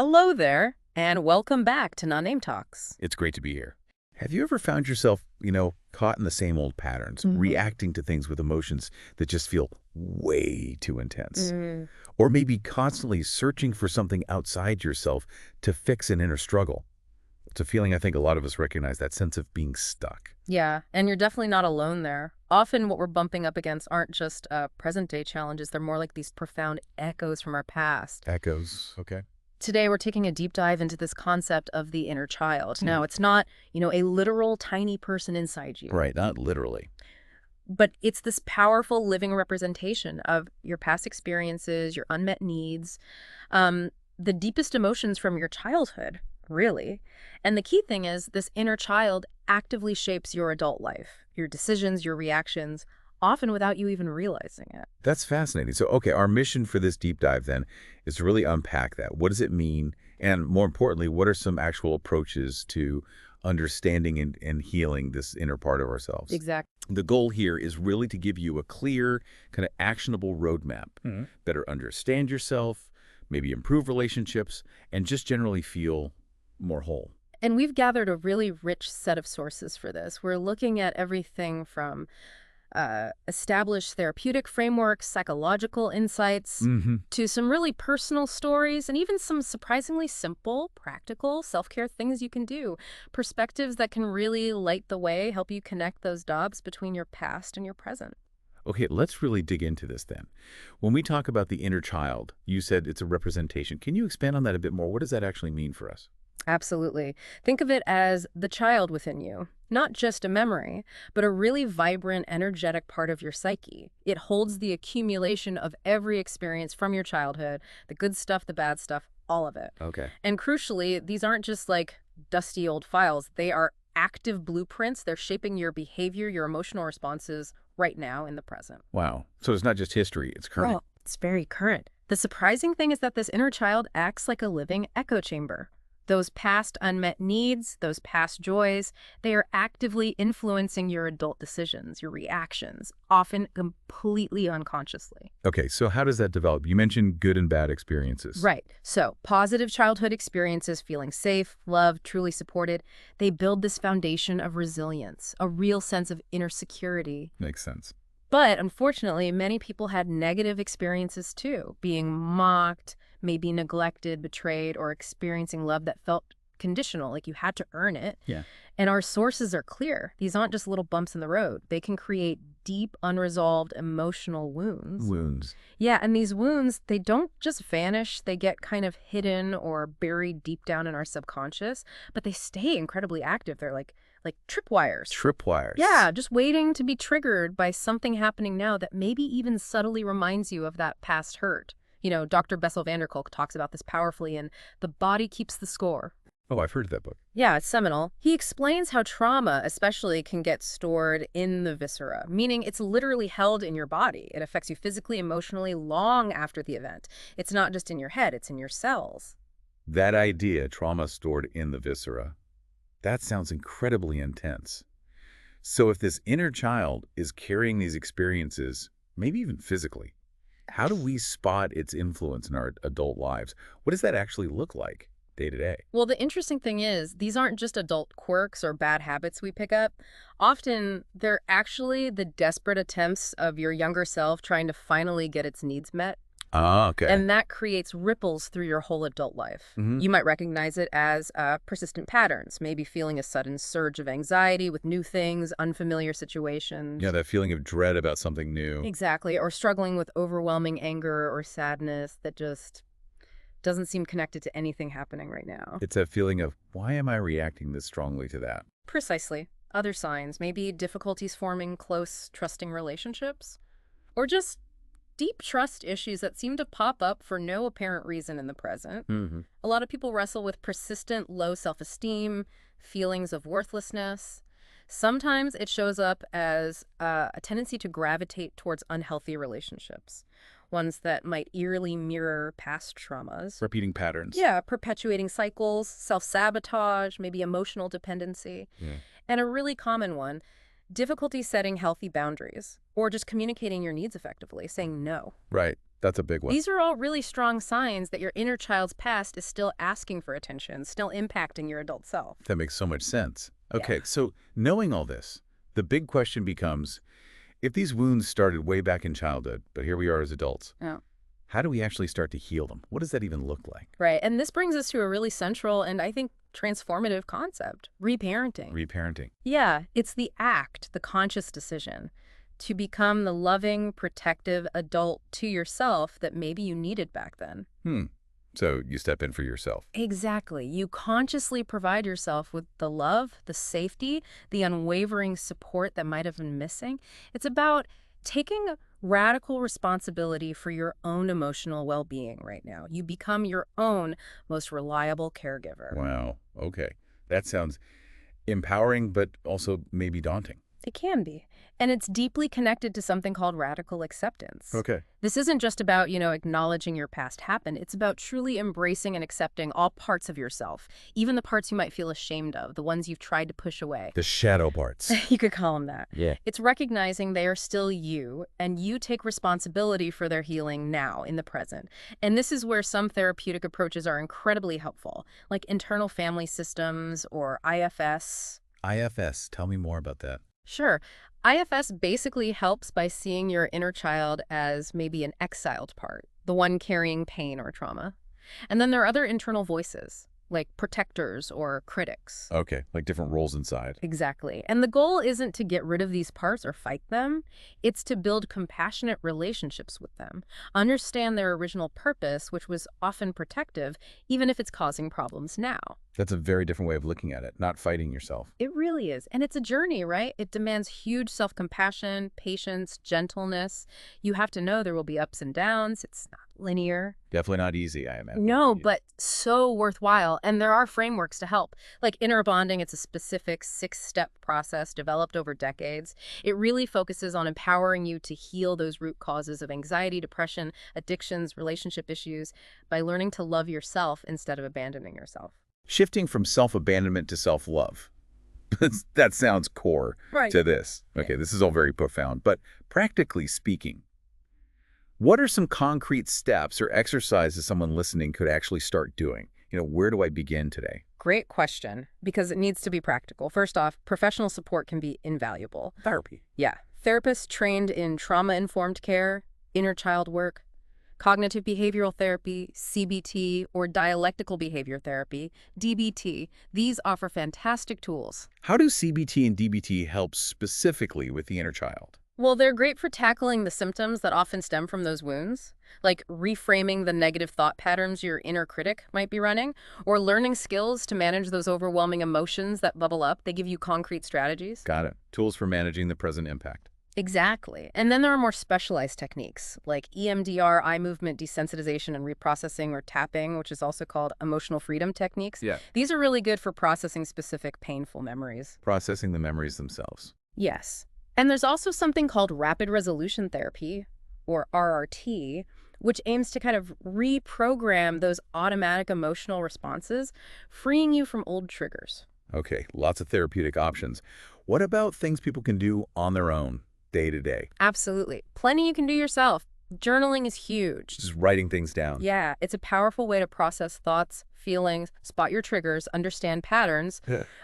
Hello there, and welcome back to Non Name Talks. It's great to be here. Have you ever found yourself, caught in the same old patterns, reacting to things with emotions that just feel way too intense? Or maybe constantly searching for something outside yourself to fix an inner struggle? It's a feeling I think a lot of us recognize, that sense of being stuck. Yeah, and you're definitely not alone there. Often what we're bumping up against aren't just present-day challenges. They're more like these profound echoes from our past. Echoes, okay. Today, we're taking a deep dive into this concept of the inner child. Now, it's not, a literal tiny person inside you. Right, not literally. But it's this powerful living representation of your past experiences, your unmet needs, the deepest emotions from your childhood, really. And the key thing is this inner child actively shapes your adult life, your decisions, your reactions, often without you even realizing it. That's fascinating. So, okay, our mission for this deep dive then is to really unpack that. What does it mean? And more importantly, what are some actual approaches to understanding and healing this inner part of ourselves? Exactly. The goal here is really to give you a clear, kind of actionable roadmap, better understand yourself, maybe improve relationships, and just generally feel more whole. And we've gathered a really rich set of sources for this. We're looking at everything from established therapeutic frameworks, psychological insights, to some really personal stories, and even some surprisingly simple, practical self-care things you can do. Perspectives that can really light the way, help you connect those dots between your past and your present. Okay, let's really dig into this then. When we talk about the inner child, you said it's a representation. Can you expand on that a bit more? What does that actually mean for us? Absolutely. Think of it as the child within you, not just a memory, but a really vibrant, energetic part of your psyche. It holds the accumulation of every experience from your childhood, the good stuff, the bad stuff, all of it. Okay. And crucially, these aren't just like dusty old files. They are active blueprints. They're shaping your behavior, your emotional responses right now in the present. Wow. So it's not just history, it's current. Oh, it's very current. The surprising thing is that this inner child acts like a living echo chamber. Those past unmet needs, those past joys, they are actively influencing your adult decisions, your reactions, often completely unconsciously. Okay, so how does that develop? You mentioned good and bad experiences. Right. So positive childhood experiences, feeling safe, loved, truly supported, they build this foundation of resilience, a real sense of inner security. Makes sense. But unfortunately, many people had negative experiences too, being mocked, maybe neglected, betrayed, or experiencing love that felt conditional, like you had to earn it. Yeah. And our sources are clear. These aren't just little bumps in the road. They can create deep, unresolved emotional wounds. Wounds. Yeah, and these wounds, they don't just vanish. They get kind of hidden or buried deep down in our subconscious, but they stay incredibly active. They're like tripwires. Tripwires. Yeah, just waiting to be triggered by something happening now that maybe even subtly reminds you of that past hurt. Dr. Bessel van der Kolk talks about this powerfully in The Body Keeps the Score. Oh, I've heard of that book. Yeah, it's seminal. He explains how trauma especially can get stored in the viscera, meaning it's literally held in your body. It affects you physically, emotionally, long after the event. It's not just in your head, it's in your cells. That idea, trauma stored in the viscera, that sounds incredibly intense. So if this inner child is carrying these experiences, maybe even physically, how do we spot its influence in our adult lives? What does that actually look like day to day? Well, the interesting thing is, these aren't just adult quirks or bad habits we pick up. Often, they're actually the desperate attempts of your younger self trying to finally get its needs met. Ah, okay. And that creates ripples through your whole adult life. You might recognize it as persistent patterns, maybe feeling a sudden surge of anxiety with new things, unfamiliar situations. Yeah, that feeling of dread about something new. Exactly, or struggling with overwhelming anger or sadness that just doesn't seem connected to anything happening right now. It's that feeling of, why am I reacting this strongly to that? Precisely. Other signs, maybe difficulties forming close, trusting relationships, or just deep trust issues that seem to pop up for no apparent reason in the present. A lot of people wrestle with persistent low self-esteem, feelings of worthlessness. Sometimes it shows up as a tendency to gravitate towards unhealthy relationships, ones that might eerily mirror past traumas. Repeating patterns. Yeah, perpetuating cycles, self-sabotage, maybe emotional dependency. Yeah. And a really common one, difficulty setting healthy boundaries or just communicating your needs effectively, saying no. Right. That's a big one. These are all really strong signs that your inner child's past is still asking for attention, still impacting your adult self. That makes so much sense. Yeah. Okay, so knowing all this, the big question becomes, if these wounds started way back in childhood, but here we are as adults, Oh. how do we actually start to heal them? What does that even look like? Right. And this brings us to a really central and I think transformative concept, reparenting. Reparenting. Yeah, it's the act, the conscious decision to become the loving, protective adult to yourself that maybe you needed back then. So you step in for yourself. Exactly. You consciously provide yourself with the love, the safety, the unwavering support that might have been missing. It's about taking radical responsibility for your own emotional well-being right now. You become your own most reliable caregiver. Wow. Okay. That sounds empowering, but also maybe daunting. It can be. And it's deeply connected to something called radical acceptance. Okay. This isn't just about, acknowledging your past happened. It's about truly embracing and accepting all parts of yourself, even the parts you might feel ashamed of, the ones you've tried to push away. The shadow parts. You could call them that. Yeah. It's recognizing they are still you, and you take responsibility for their healing now, in the present. And this is where some therapeutic approaches are incredibly helpful, like internal family systems or IFS. IFS. Tell me more about that. Sure. IFS basically helps by seeing your inner child as maybe an exiled part, the one carrying pain or trauma. And then there are other internal voices, like protectors or critics. Okay, like different roles inside. Exactly. And the goal isn't to get rid of these parts or fight them. It's to build compassionate relationships with them, understand their original purpose, which was often protective, even if it's causing problems now. That's a very different way of looking at it, not fighting yourself. It really is. And it's a journey, right? It demands huge self-compassion, patience, gentleness. You have to know there will be ups and downs. It's not linear. Definitely not easy, I imagine. No, Yeah. but so worthwhile. And there are frameworks to help. Like inner bonding, it's a specific 6-step process developed over decades. It really focuses on empowering you to heal those root causes of anxiety, depression, addictions, relationship issues by learning to love yourself instead of abandoning yourself. Shifting from self-abandonment to self-love. That sounds core to this. Okay, this is all very profound. But practically speaking, what are some concrete steps or exercises someone listening could actually start doing? Where do I begin today? Great question, because it needs to be practical. First off, professional support can be invaluable. Therapy. Yeah. Therapists trained in trauma-informed care, inner child work, cognitive behavioral therapy, CBT, or dialectical behavior therapy, DBT. These offer fantastic tools. How do CBT and DBT help specifically with the inner child? Well, they're great for tackling the symptoms that often stem from those wounds, like reframing the negative thought patterns your inner critic might be running, or learning skills to manage those overwhelming emotions that bubble up. They give you concrete strategies. Got it. Tools for managing the present impact. Exactly. And then there are more specialized techniques like EMDR, eye movement desensitization and reprocessing, or tapping, which is also called emotional freedom techniques. Yeah. These are really good for processing specific painful memories. Processing the memories themselves. Yes. And there's also something called rapid resolution therapy, or RRT, which aims to kind of reprogram those automatic emotional responses, freeing you from old triggers. Okay, lots of therapeutic options. What about things people can do on their own, day to day? Absolutely. Plenty you can do yourself. Journaling is huge. Just writing things down. Yeah, it's a powerful way to process thoughts, feelings, spot your triggers, understand patterns.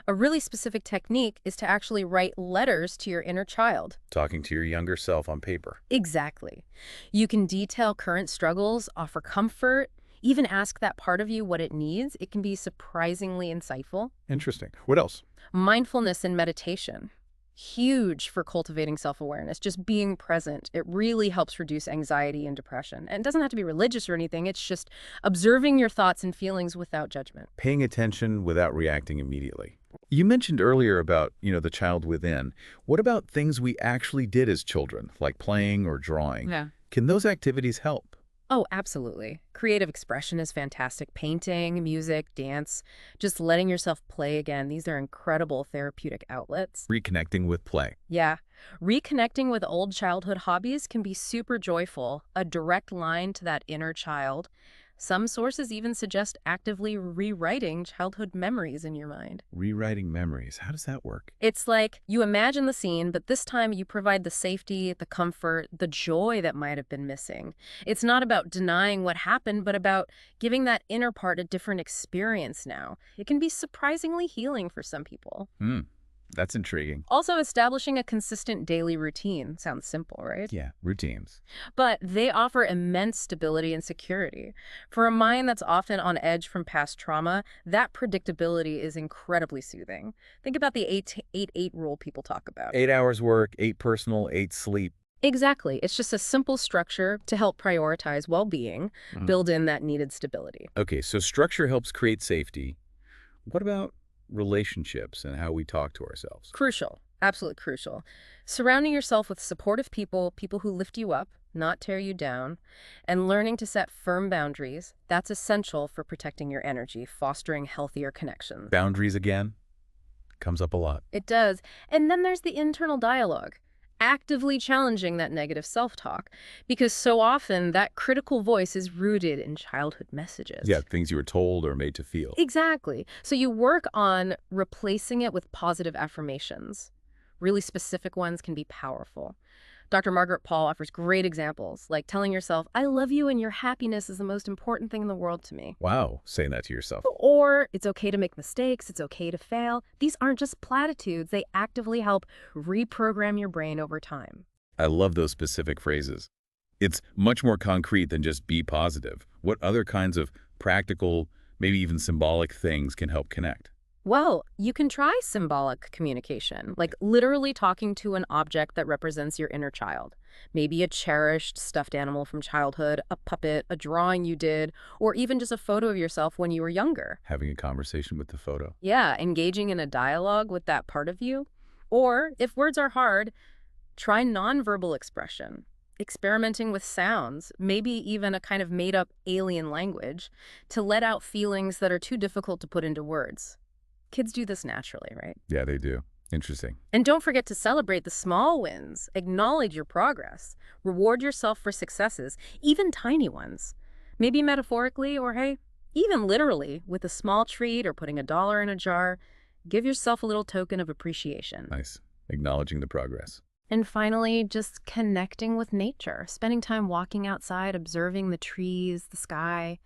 A really specific technique is to actually write letters to your inner child. Talking to your younger self on paper. Exactly. You can detail current struggles, offer comfort, even ask that part of you what it needs. It can be surprisingly insightful. Interesting. What else? Mindfulness and meditation. Huge for cultivating self-awareness, just being present. It really helps reduce anxiety and depression. And it doesn't have to be religious or anything. It's just observing your thoughts and feelings without judgment. Paying attention without reacting immediately. You mentioned earlier about, the child within. What about things we actually did as children, like playing or drawing? Yeah. Can those activities help? Oh, absolutely. Creative expression is fantastic. Painting, music, dance, just letting yourself play again. These are incredible therapeutic outlets. Reconnecting with play. Yeah. Reconnecting with old childhood hobbies can be super joyful. A direct line to that inner child. Some sources even suggest actively rewriting childhood memories in your mind. Rewriting memories. How does that work? It's like you imagine the scene, but this time you provide the safety, the comfort, the joy that might have been missing. It's not about denying what happened, but about giving that inner part a different experience now. It can be surprisingly healing for some people. That's intriguing. Also, establishing a consistent daily routine sounds simple, right? Yeah, routines. But they offer immense stability and security. For a mind that's often on edge from past trauma, that predictability is incredibly soothing. Think about the 8-8-8 rule people talk about. 8 hours work, 8 personal, 8 sleep. Exactly. It's just a simple structure to help prioritize well-being, build in that needed stability. Okay, so structure helps create safety. What about relationships and how we talk to ourselves? Crucial. Absolutely crucial. Surrounding yourself with supportive people, people who lift you up, not tear you down, and learning to set firm boundaries, that's essential for protecting your energy, fostering healthier connections. Boundaries again? Comes up a lot. It does. And then there's the internal dialogue, actively challenging that negative self-talk, because so often that critical voice is rooted in childhood messages. Yeah, things you were told or made to feel. Exactly. So you work on replacing it with positive affirmations. Really specific ones can be powerful. Dr. Margaret Paul offers great examples, like telling yourself, I love you and your happiness is the most important thing in the world to me. Wow, saying that to yourself. Or it's okay to make mistakes, it's okay to fail. These aren't just platitudes, they actively help reprogram your brain over time. I love those specific phrases. It's much more concrete than just be positive. What other kinds of practical, maybe even symbolic things can help connect? Well, you can try symbolic communication, like literally talking to an object that represents your inner child. Maybe a cherished stuffed animal from childhood, a puppet, a drawing you did, or even just a photo of yourself when you were younger. Having a conversation with the photo. Yeah, engaging in a dialogue with that part of you. Or, if words are hard, try nonverbal expression. Experimenting with sounds, maybe even a kind of made-up alien language, to let out feelings that are too difficult to put into words. Kids do this naturally, right? Yeah, they do. Interesting. And don't forget to celebrate the small wins. Acknowledge your progress. Reward yourself for successes, even tiny ones. Maybe metaphorically or, hey, even literally, with a small treat or putting $1 in a jar. Give yourself a little token of appreciation. Nice. Acknowledging the progress. And finally, just connecting with nature. Spending time walking outside, observing the trees, the sky.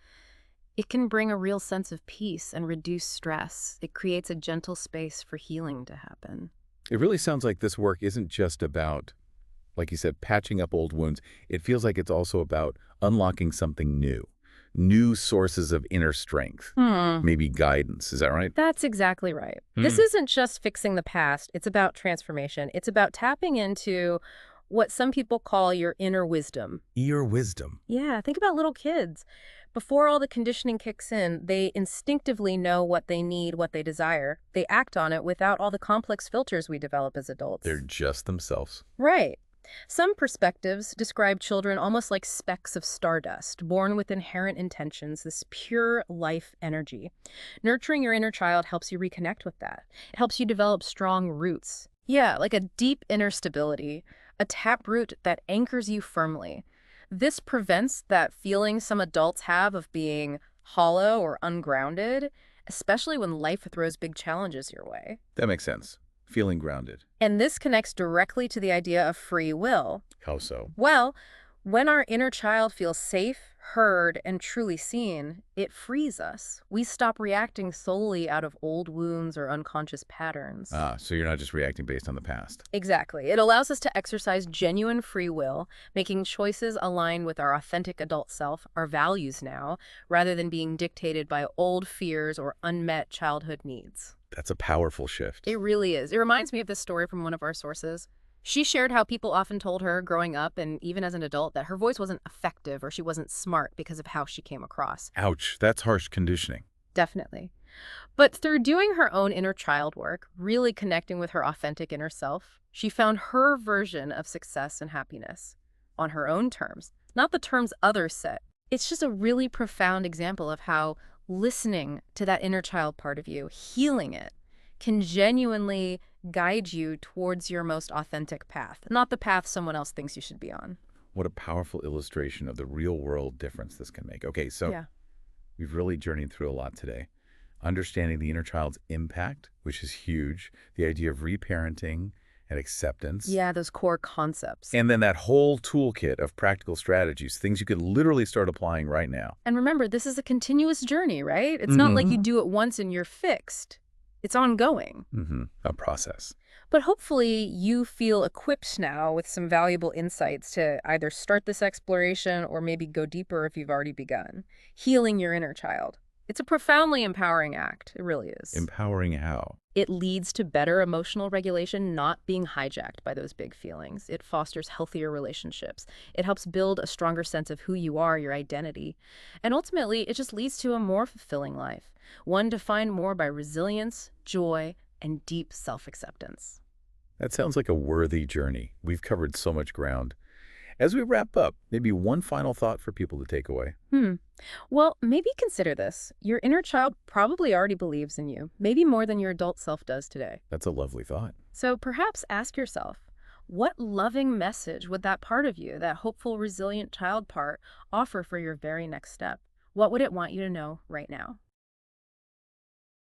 It can bring a real sense of peace and reduce stress. It creates a gentle space for healing to happen. It really sounds like this work isn't just about, like you said, patching up old wounds. It feels like it's also about unlocking something new sources of inner strength, maybe guidance. Is that right? That's exactly right. This isn't just fixing the past. It's about transformation. It's about tapping into what some people call your inner wisdom. Inner wisdom. Yeah, think about little kids. Before all the conditioning kicks in, they instinctively know what they need, what they desire. They act on it without all the complex filters we develop as adults. They're just themselves. Right. Some perspectives describe children almost like specks of stardust, born with inherent intentions, this pure life energy. Nurturing your inner child helps you reconnect with that. It helps you develop strong roots. Yeah, like a deep inner stability, a taproot that anchors you firmly. This prevents that feeling some adults have of being hollow or ungrounded, especially when life throws big challenges your way. That makes sense. Feeling grounded. And this connects directly to the idea of free will. How so? Well, when our inner child feels safe, heard, and truly seen, it frees us. We stop reacting solely out of old wounds or unconscious patterns. So you're not just reacting based on the past. Exactly. It allows us to exercise genuine free will, making choices aligned with our authentic adult self, our values now, rather than being dictated by old fears or unmet childhood needs. That's a powerful shift. It really is. It reminds me of this story from one of our sources. She shared how people often told her growing up and even as an adult that her voice wasn't effective or she wasn't smart because of how she came across. Ouch, that's harsh conditioning. Definitely. But through doing her own inner child work, really connecting with her authentic inner self, she found her version of success and happiness on her own terms, not the terms others set. It's just a really profound example of how listening to that inner child part of you, healing it, can genuinely guide you towards your most authentic path, not the path someone else thinks you should be on. What a powerful illustration of the real-world difference this can make. Okay, so We've really journeyed through a lot today. Understanding the inner child's impact, which is huge, the idea of reparenting and acceptance. Yeah, those core concepts. And then that whole toolkit of practical strategies, things you could literally start applying right now. And remember, this is a continuous journey, right? It's not like you do it once and you're fixed. It's ongoing. A process. But hopefully you feel equipped now with some valuable insights to either start this exploration or maybe go deeper if you've already begun. Healing your inner child. It's a profoundly empowering act. It really is. Empowering how? It leads to better emotional regulation, not being hijacked by those big feelings. It fosters healthier relationships. It helps build a stronger sense of who you are, your identity. And ultimately, it just leads to a more fulfilling life, one defined more by resilience, joy, and deep self-acceptance. That sounds like a worthy journey. We've covered so much ground. As we wrap up, maybe one final thought for people to take away. Well, maybe consider this. Your inner child probably already believes in you, maybe more than your adult self does today. That's a lovely thought. So perhaps ask yourself, what loving message would that part of you, that hopeful, resilient child part, offer for your very next step? What would it want you to know right now?